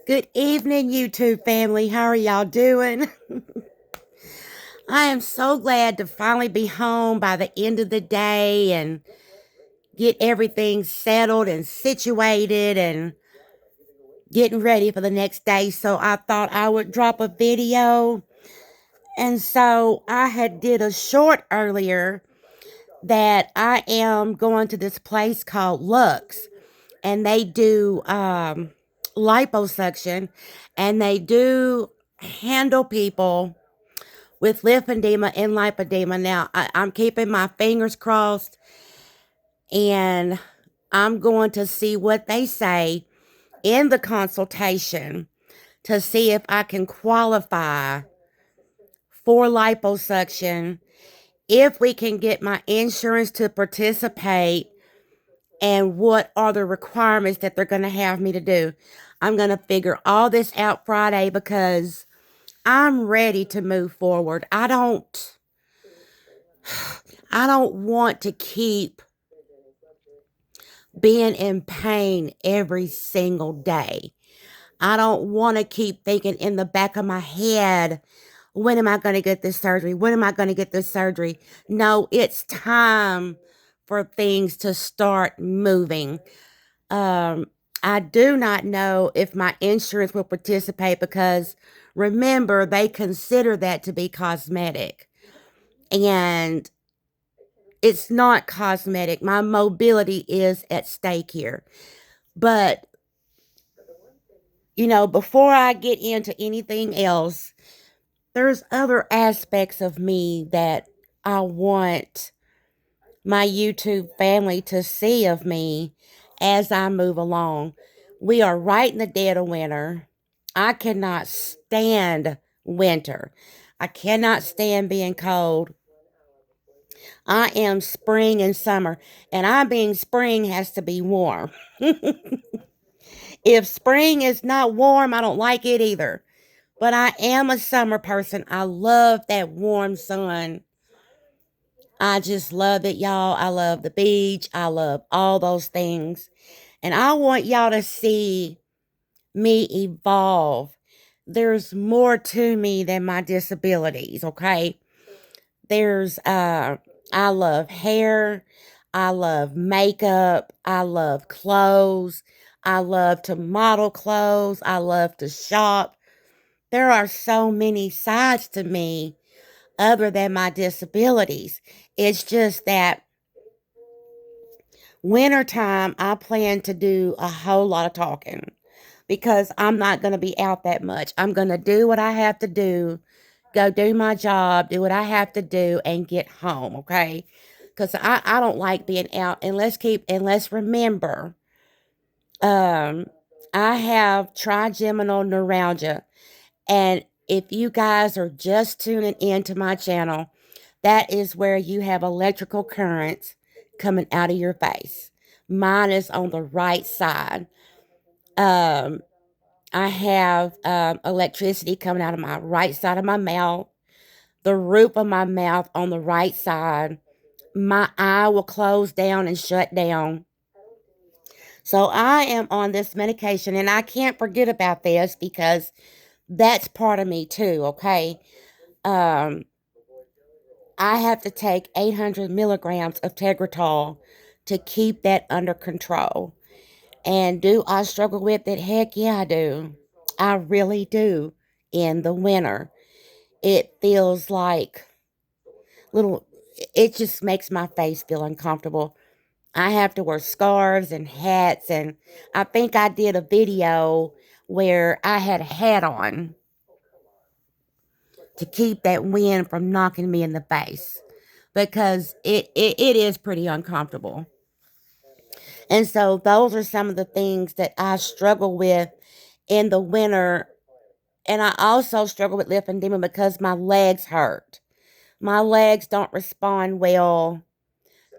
Good evening, YouTube family. How are y'all doing? I am so glad to finally be home by the end of the day and get everything settled and situated and getting ready for the next day. So I thought I would drop a video. And so I had did a short earlier that I am going to this place called Lux, and they do liposuction, and they do handle people with lymphedema and lipedema. Now, I'm keeping my fingers crossed, and I'm going to see what they say in the consultation to see if I can qualify for liposuction, if we can get my insurance to participate, and what are the requirements that they're going to have me to do. I'm going to figure all this out Friday because I'm ready to move forward. I don't want to keep being in pain every single day. I don't want to keep thinking in the back of my head, when am I going to get this surgery? When am I going to get this surgery? No, it's time for things to start moving. Um, I do not know if my insurance will participate because remember, they consider that to be cosmetic. And it's not cosmetic. My mobility is at stake here. But, before I get into anything else, there's other aspects of me that I want my YouTube family to see of me as I move along. We are right in the dead of winter. I cannot stand winter. I cannot stand being cold. I am spring and summer, and I being spring has to be warm. If spring is not warm, I don't like it either. But I am a summer person. I love that warm sun. I just love it, y'all. I love the beach. I love all those things. And I want y'all to see me evolve. There's more to me than my disabilities, okay? I love hair. I love makeup. I love clothes. I love to model clothes. I love to shop. There are so many sides to me other than my disabilities. It's just that wintertime, I plan to do a whole lot of talking because I'm not going to be out that much. I'm going to do what I have to do, go do my job, do what I have to do, and get home, okay? Because I don't like being out. And let's remember, um, I have trigeminal neuralgia. And if you guys are just tuning into my channel, that is where you have electrical currents coming out of your face. Mine is on the right side. Um, I have electricity coming out of my right side of my mouth, the roof of my mouth on the right side. My eye will close down and shut down. So I am on this medication, and I can't forget about this because that's part of me too, okay? Um, I have to take 800 milligrams of Tegretol to keep that under control. And do I struggle with it? Heck yeah, I do. I really do. In the winter, it feels like little, it just makes my face feel uncomfortable. I have to wear scarves and hats, and I think I did a video where I had a hat on to keep that wind from knocking me in the face because it is pretty uncomfortable. And so those are some of the things that I struggle with in the winter. And I also struggle with lymphedema because my legs hurt. My legs don't respond well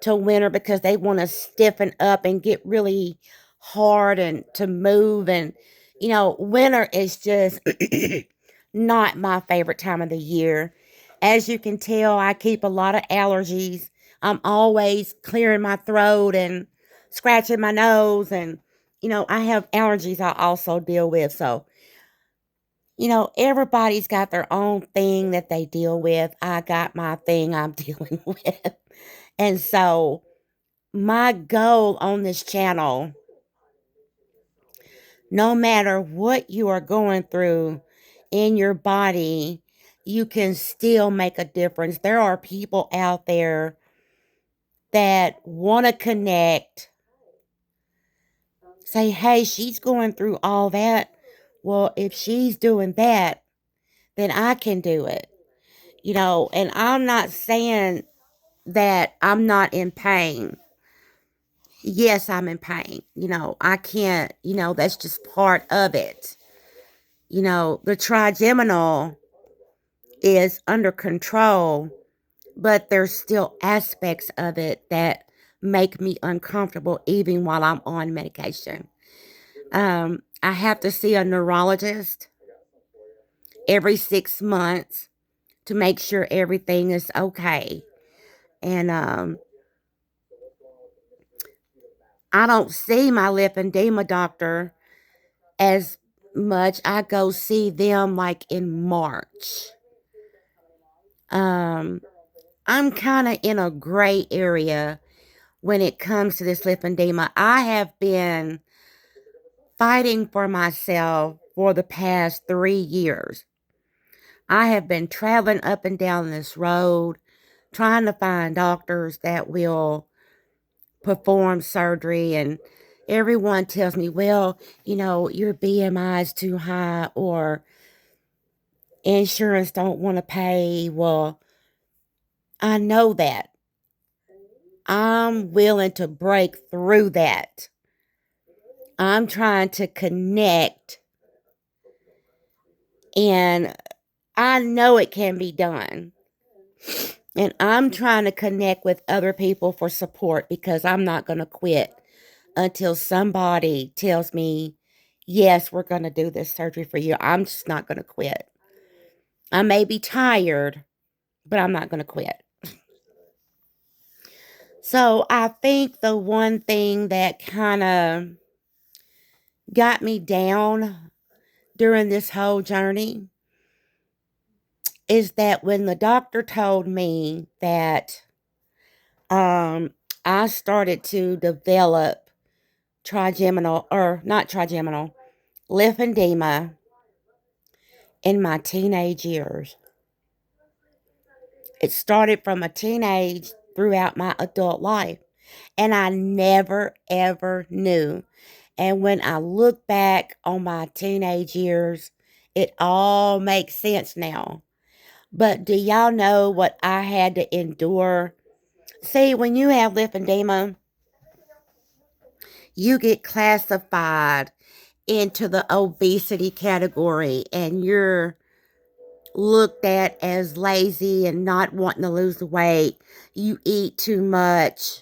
to winter because they want to stiffen up and get really hard and to move. And, winter is just not my favorite time of the year. As you can tell, I keep a lot of allergies. I'm always clearing my throat and scratching my nose, and I have allergies I also deal with. So, everybody's got their own thing that they deal with. I got my thing I'm dealing with. And so, my goal on this channel, no matter what you are going through in your body, you can still make a difference. There are people out there that want to connect, say, hey, she's going through all that. Well, if she's doing that, then I can do it. And I'm not saying that I'm not in pain. Yes, I'm in pain. I can't, that's just part of it. The trigeminal is under control, but there's still aspects of it that make me uncomfortable even while I'm on medication. I have to see a neurologist every 6 months to make sure everything is okay. And I don't see my lipedema doctor as much. I go see them like in March. I'm kind of in a gray area when it comes to this lipedema. I have been fighting for myself for the past 3 years. I have been traveling up and down this road trying to find doctors that will perform surgery, and everyone tells me, well, your BMI is too high or insurance don't want to pay. Well, I know that. I'm willing to break through that. I'm trying to connect, and I know it can be done. And I'm trying to connect with other people for support because I'm not going to quit until somebody tells me, yes, we're going to do this surgery for you. I'm just not going to quit. I may be tired, but I'm not going to quit. So I think the one thing that kind of got me down during this whole journey is that when the doctor told me that I started to develop lymphedema in my teenage years. It started from a teenage throughout my adult life, and I never ever knew. And when I look back on my teenage years, it all makes sense now. But do y'all know what I had to endure? See, when you have lymphedema, you get classified into the obesity category, and you're looked at as lazy and not wanting to lose weight. You eat too much.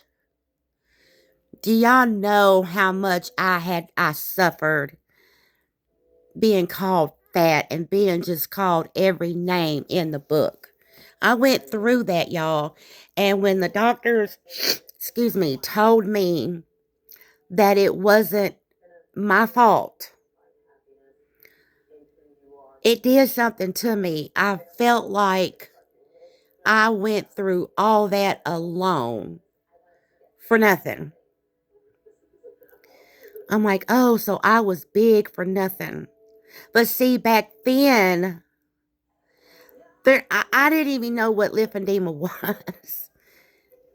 Do y'all know how much I suffered being called fat and being just called every name in the book? I went through that, y'all. And when the doctors, told me that it wasn't my fault, it did something to me. I felt like I went through all that alone for nothing. I'm like, oh, so I was big for nothing. But see, back then, I didn't even know what lymphedema was.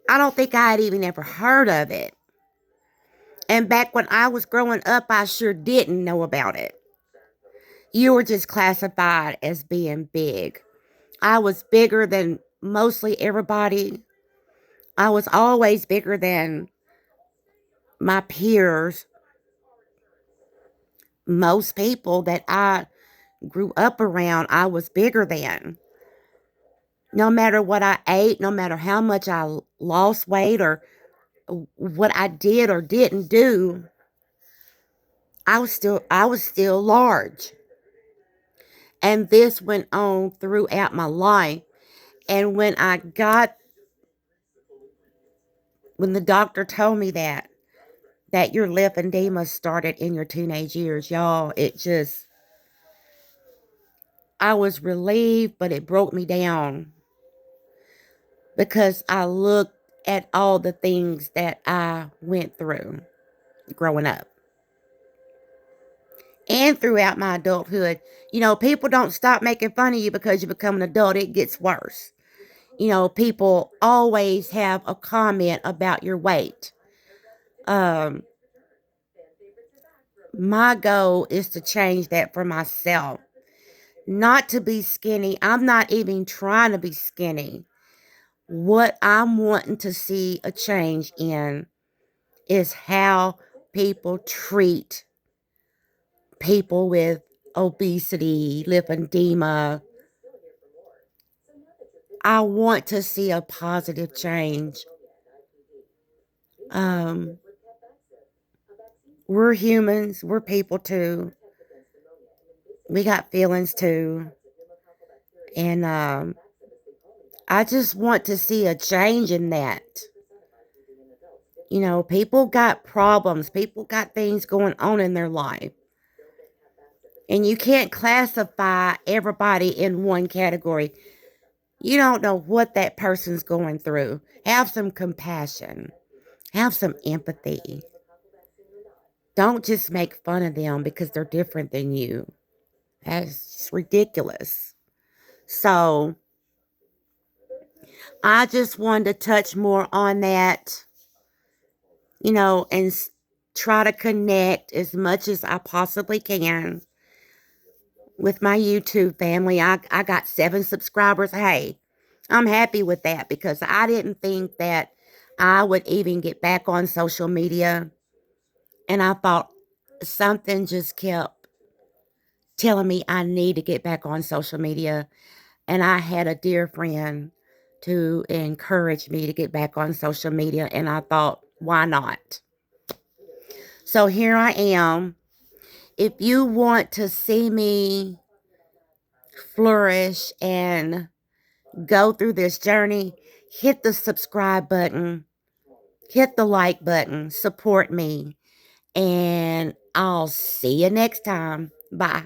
I don't think I had even ever heard of it. And back when I was growing up, I sure didn't know about it. You were just classified as being big. I was bigger than mostly everybody. I was always bigger than my peers. Most people that I grew up around, I was bigger than. No matter what I ate, no matter how much I lost weight or what I did or didn't do, I was still large. And this went on throughout my life. And when the doctor told me that, that your lymphedema started in your teenage years, y'all. I was relieved, but it broke me down because I looked at all the things that I went through growing up and throughout my adulthood. People don't stop making fun of you because you become an adult. It gets worse. People always have a comment about your weight. My goal is to change that for myself. Not to be skinny. I'm not even trying to be skinny. What I'm wanting to see a change in is how people treat people with obesity, lymphedema. I want to see a positive change. We're humans. We're people too. We got feelings too. And I just want to see a change in that. People got problems. People got things going on in their life. And you can't classify everybody in one category. You don't know what that person's going through. Have some compassion. Have some empathy. Don't just make fun of them because they're different than you. That's just ridiculous. So, I just wanted to touch more on that, and try to connect as much as I possibly can with my YouTube family. I got 7 subscribers. Hey, I'm happy with that because I didn't think that I would even get back on social media. And I thought something just kept telling me I need to get back on social media. And I had a dear friend to encourage me to get back on social media. And I thought, why not? So here I am. If you want to see me flourish and go through this journey, hit the subscribe button, hit the like button, support me, and I'll see you next time. Bye.